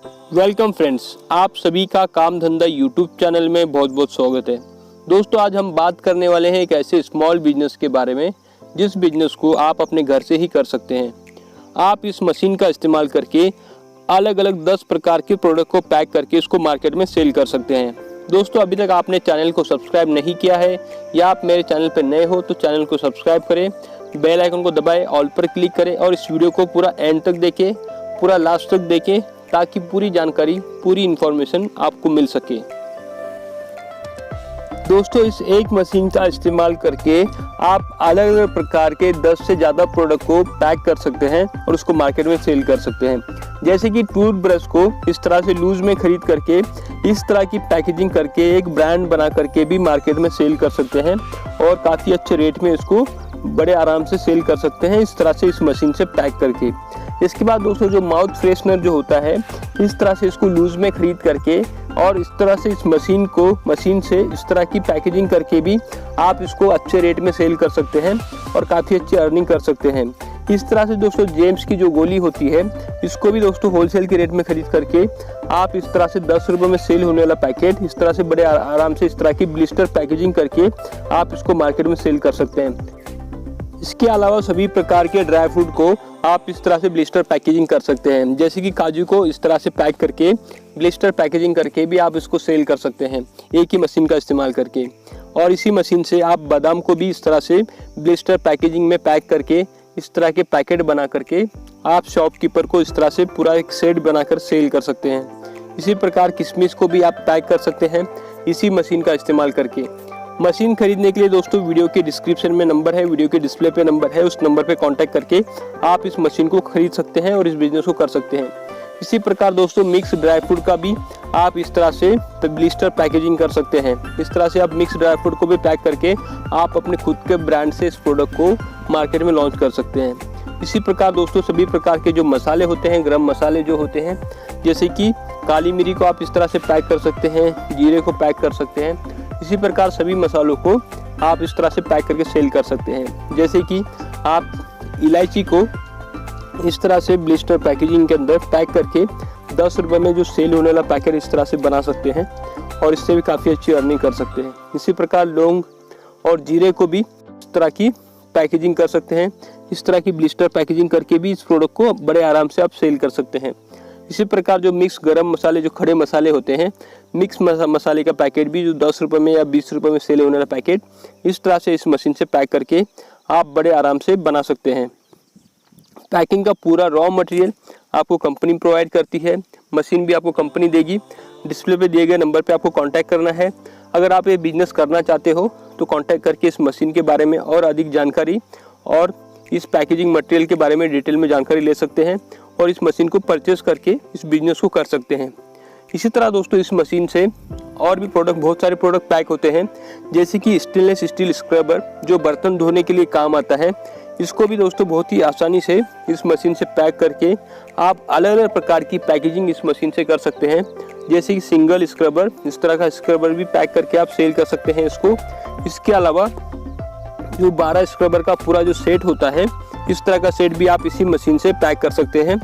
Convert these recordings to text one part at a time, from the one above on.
Welcome friends, आप सभी का काम धंधा यूट्यूब चैनल में बहुत बहुत स्वागत है। दोस्तों, आज हम बात करने वाले हैं एक ऐसे स्मॉल बिजनेस के बारे में जिस बिजनेस को आप अपने घर से ही कर सकते हैं। आप इस मशीन का इस्तेमाल करके अलग अलग 10 प्रकार के प्रोडक्ट को पैक करके इसको मार्केट में सेल कर सकते हैं। दोस्तों, अभी तक आपने चैनल को सब्सक्राइब नहीं किया है या आप मेरे चैनल पर नए हो तो चैनल को सब्सक्राइब करें, बेल आइकन को दबाएं, ऑल पर क्लिक करें और इस वीडियो को पूरा एंड तक देखें, पूरा लास्ट तक देखें ताकि पूरी जानकारी, पूरी इन्फॉर्मेशन आपको मिल सके। दोस्तों, इस एक मशीन का इस्तेमाल करके आप अलग अलग प्रकार के 10 से ज़्यादा प्रोडक्ट को पैक कर सकते हैं और उसको मार्केट में सेल कर सकते हैं। जैसे कि टूथब्रश को इस तरह से लूज में खरीद करके इस तरह की पैकेजिंग करके एक ब्रांड बना करके भी मार्केट में सेल कर सकते हैं और काफ़ी अच्छे रेट में इसको बड़े आराम से सेल कर सकते हैं इस तरह से इस मशीन से पैक करके। इसके बाद दोस्तों, जो माउथ फ्रेशनर जो होता है, इस तरह से इसको लूज में खरीद करके और इस तरह से इस मशीन से इस तरह की पैकेजिंग करके भी आप इसको अच्छे रेट में सेल कर सकते हैं और काफ़ी अच्छी अर्निंग कर सकते हैं। इस तरह से दोस्तों, जेम्स की जो गोली होती है, इसको भी दोस्तों होलसेल के रेट में खरीद करके आप इस तरह से 10 रुपये में सेल होने वाला पैकेट इस तरह से बड़े आराम से इस तरह की ब्लिस्टर पैकेजिंग करके आप इसको मार्केट में सेल कर सकते हैं। इसके अलावा सभी प्रकार के ड्राई फ्रूट को आप इस तरह से ब्लिस्टर पैकेजिंग कर सकते हैं। जैसे कि काजू को इस तरह से पैक करके ब्लिस्टर पैकेजिंग करके भी आप इसको सेल कर सकते हैं एक ही मशीन का इस्तेमाल करके। और इसी मशीन से आप बादाम को भी इस तरह से ब्लिस्टर पैकेजिंग में पैक करके इस तरह के पैकेट बना करके आप शॉपकीपर को इस तरह से पूरा एक सेट बनाकर सेल कर सकते हैं। इसी प्रकार किशमिश को भी आप पैक कर सकते हैं इसी मशीन का इस्तेमाल करके। मशीन खरीदने के लिए दोस्तों, वीडियो के डिस्क्रिप्शन में नंबर है, वीडियो के डिस्प्ले पे नंबर है, उस नंबर पे कांटेक्ट करके आप इस मशीन को खरीद सकते हैं और इस बिजनेस को कर सकते हैं। इसी प्रकार दोस्तों, मिक्स ड्राई फ्रूट का भी आप इस तरह से ब्लिस्टर पैकेजिंग कर सकते हैं। इस तरह से आप मिक्स ड्राई फ्रूट को भी पैक करके आप अपने खुद के ब्रांड से इस प्रोडक्ट को मार्केट में लॉन्च कर सकते हैं। इसी प्रकार दोस्तों, सभी प्रकार के जो मसाले होते हैं, गरम मसाले जो होते हैं, जैसे कि काली मिर्च को आप इस तरह से पैक कर सकते हैं, जीरे को पैक कर सकते हैं। इसी प्रकार सभी मसालों को आप इस तरह से पैक करके सेल कर सकते हैं। जैसे कि आप इलायची को इस तरह से ब्लिस्टर पैकेजिंग के अंदर पैक करके 10 रुपये में जो सेल होने वाला पैकेट इस तरह से बना सकते हैं और इससे भी काफ़ी अच्छी अर्निंग कर सकते हैं। इसी प्रकार लौंग और जीरे को भी इस तरह की पैकेजिंग कर सकते हैं। इस तरह की ब्लिस्टर पैकेजिंग करके भी इस प्रोडक्ट को बड़े आराम से आप सेल कर सकते हैं। इसी प्रकार जो मिक्स गरम मसाले, जो खड़े मसाले होते हैं, मिक्स मसाले का पैकेट भी जो 10 रुपये में या 20 रुपये में सेल होने वाला पैकेट इस तरह से इस मशीन से पैक करके आप बड़े आराम से बना सकते हैं। पैकिंग का पूरा रॉ मटेरियल आपको कंपनी प्रोवाइड करती है, मशीन भी आपको कंपनी देगी। डिस्प्ले पे दिए गए नंबर पे आपको कांटेक्ट करना है। अगर आप ये बिजनेस करना चाहते हो तो कांटेक्ट करके इस मशीन के बारे में और अधिक जानकारी और इस पैकेजिंग मटेरियल के बारे में डिटेल में जानकारी ले सकते हैं और इस मशीन को परचेस करके इस बिजनेस को कर सकते हैं। इसी तरह दोस्तों, इस मशीन से और भी बहुत सारे प्रोडक्ट पैक होते हैं। जैसे कि स्टेनलेस स्टील स्क्रबर जो बर्तन धोने के लिए काम आता है, इसको भी दोस्तों बहुत ही आसानी से इस मशीन से पैक करके आप अलग अलग प्रकार की पैकेजिंग इस मशीन से कर सकते हैं। जैसे कि सिंगल स्क्रबर, इस तरह का स्क्रबर भी पैक करके आप सेल कर सकते हैं इसको। इसके अलावा जो 12 स्क्रबर का पूरा जो सेट होता है, इस तरह का सेट भी आप इसी मशीन से पैक कर सकते हैं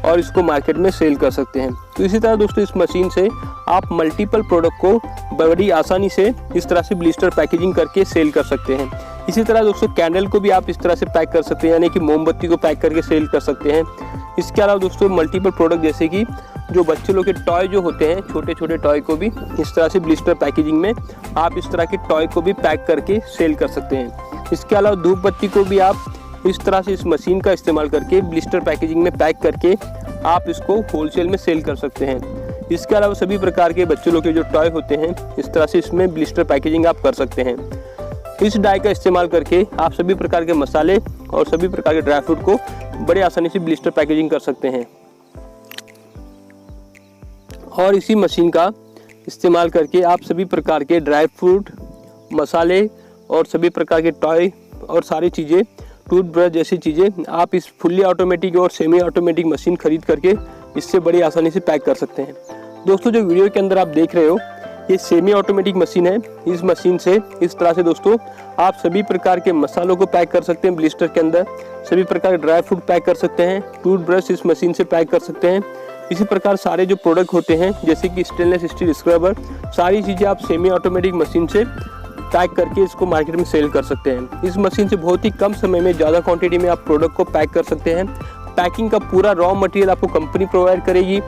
और इसको मार्केट में सेल कर सकते हैं। तो इसी तरह दोस्तों, इस मशीन से आप मल्टीपल प्रोडक्ट को बड़ी आसानी से इस तरह से ब्लिस्टर पैकेजिंग करके सेल कर सकते हैं। इसी तरह दोस्तों, कैंडल को भी आप इस तरह से पैक कर सकते हैं, यानी कि मोमबत्ती को पैक करके सेल कर सकते हैं। इसके अलावा दोस्तों, मल्टीपल प्रोडक्ट जैसे कि जो बच्चे लोग के टॉय जो होते हैं, छोटे छोटे टॉय को भी इस तरह से ब्लिस्टर पैकेजिंग में आप इस तरह के टॉय को भी पैक करके सेल कर सकते हैं। इसके अलावा धूप बत्ती को भी आप इस तरह से इस मशीन का इस्तेमाल करके ब्लिस्टर पैकेजिंग में पैक करके आप इसको होलसेल में सेल कर सकते हैं। इसके अलावा सभी प्रकार के बच्चों लोग के जो टॉय होते हैं, इस तरह से इसमें ब्लिस्टर पैकेजिंग आप कर सकते हैं। इस डाई का इस्तेमाल करके आप सभी प्रकार के मसाले और सभी प्रकार के ड्राई फ्रूट को बड़े आसानी से ब्लिस्टर पैकेजिंग कर सकते हैं। और इसी मशीन का इस्तेमाल करके आप सभी प्रकार के ड्राई फ्रूट, मसाले और सभी प्रकार के टॉय और सारी चीज़ें, टूथब्रश जैसी चीज़ें आप इस फुल्ली ऑटोमेटिक और सेमी ऑटोमेटिक मशीन खरीद करके इससे बड़ी आसानी से पैक कर सकते हैं। दोस्तों, जो वीडियो के अंदर आप देख रहे हो, ये सेमी ऑटोमेटिक मशीन है। इस मशीन से इस तरह से दोस्तों आप सभी प्रकार के मसालों को पैक कर सकते हैं ब्लिस्टर के अंदर, सभी प्रकार के ड्राई फ्रूट पैक कर सकते हैं, टूथब्रश इस मशीन से पैक कर सकते हैं। इसी प्रकार सारे जो प्रोडक्ट होते हैं जैसे कि स्टेनलेस स्टील स्क्रबर, सारी चीज़ें आप सेमी ऑटोमेटिक मशीन से पैक करके इसको मार्केट में सेल कर सकते हैं। इस मशीन से बहुत ही कम समय में ज़्यादा क्वांटिटी में आप प्रोडक्ट को पैक कर सकते हैं। पैकिंग का पूरा रॉ मटेरियल आपको कंपनी प्रोवाइड करेगी,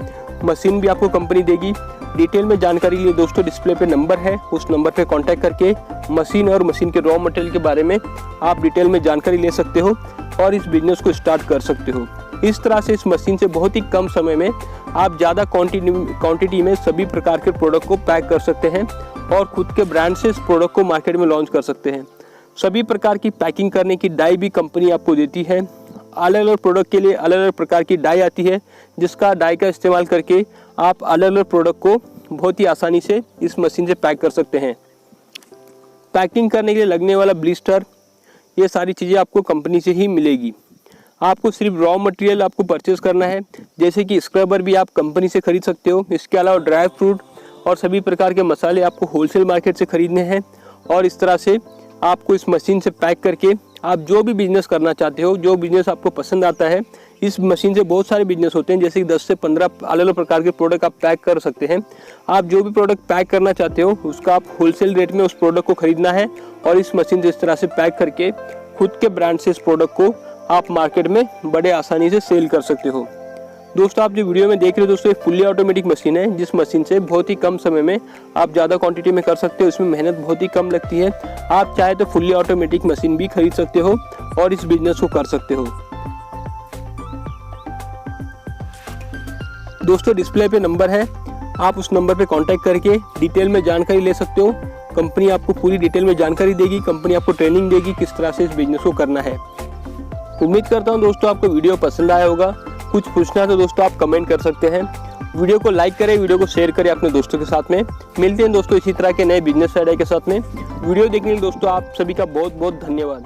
मशीन भी आपको कंपनी देगी। डिटेल में जानकारी के लिए दोस्तों डिस्प्ले पे नंबर है, उस नंबर पे कांटेक्ट करके मशीन और मशीन के रॉ मटेरियल के बारे में आप डिटेल में जानकारी ले सकते हो और इस बिजनेस को स्टार्ट कर सकते हो। इस तरह से इस मशीन से बहुत ही कम समय में आप ज़्यादा क्वांटिटी में सभी प्रकार के प्रोडक्ट को पैक कर सकते हैं और खुद के ब्रांड से इस प्रोडक्ट को मार्केट में लॉन्च कर सकते हैं। सभी प्रकार की पैकिंग करने की डाई भी कंपनी आपको देती है। अलग अलग प्रोडक्ट के लिए अलग अलग प्रकार की डाई आती है, जिसका डाई का इस्तेमाल करके आप अलग अलग प्रोडक्ट को बहुत ही आसानी से इस मशीन से पैक कर सकते हैं। पैकिंग करने के लिए लगने वाला ब्लिस्टर, ये सारी चीज़ें आपको कंपनी से ही मिलेगी। आपको सिर्फ रॉ मटेरियल आपको परचेज करना है, जैसे कि स्क्रबर भी आप कंपनी से खरीद सकते हो। इसके अलावा ड्राई फ्रूट और सभी प्रकार के मसाले आपको होलसेल मार्केट से खरीदने हैं और इस तरह से आपको इस मशीन से पैक करके आप जो भी बिजनेस करना चाहते हो, जो बिजनेस आपको पसंद आता है, इस मशीन से बहुत सारे बिजनेस होते हैं, जैसे कि 10 से 15 अलग अलग प्रकार के प्रोडक्ट आप पैक कर सकते हैं। आप जो भी प्रोडक्ट पैक करना चाहते हो उसका आप होलसेल रेट में उस प्रोडक्ट को खरीदना है और इस मशीन से इस तरह से पैक करके खुद के ब्रांड से इस प्रोडक्ट को आप मार्केट में बड़े आसानी से सेल कर सकते हो। दोस्तों आप जो वीडियो में देख रहे हो दोस्तों, एक फुल्ली ऑटोमेटिक मशीन है, जिस मशीन से बहुत ही कम समय में आप ज़्यादा क्वांटिटी में कर सकते हो। इसमें मेहनत बहुत ही कम लगती है। आप चाहे तो फुल्ली ऑटोमेटिक मशीन भी खरीद सकते हो और इस बिजनेस को कर सकते हो। दोस्तों डिस्प्ले पे नंबर है, आप उस नंबर पे कांटेक्ट करके डिटेल में जानकारी ले सकते हो। कंपनी आपको पूरी डिटेल में जानकारी देगी, कंपनी आपको ट्रेनिंग देगी किस तरह से इस बिजनेस को करना है। उम्मीद करता हूँ दोस्तों आपको वीडियो पसंद आया होगा। कुछ पूछना है तो दोस्तों आप कमेंट कर सकते हैं। वीडियो को लाइक करें, वीडियो को शेयर करें अपने दोस्तों के साथ में। मिलते हैं दोस्तों इसी तरह के नए बिजनेस आइडिया के साथ में। वीडियो देखने के लिए दोस्तों आप सभी का बहुत बहुत धन्यवाद।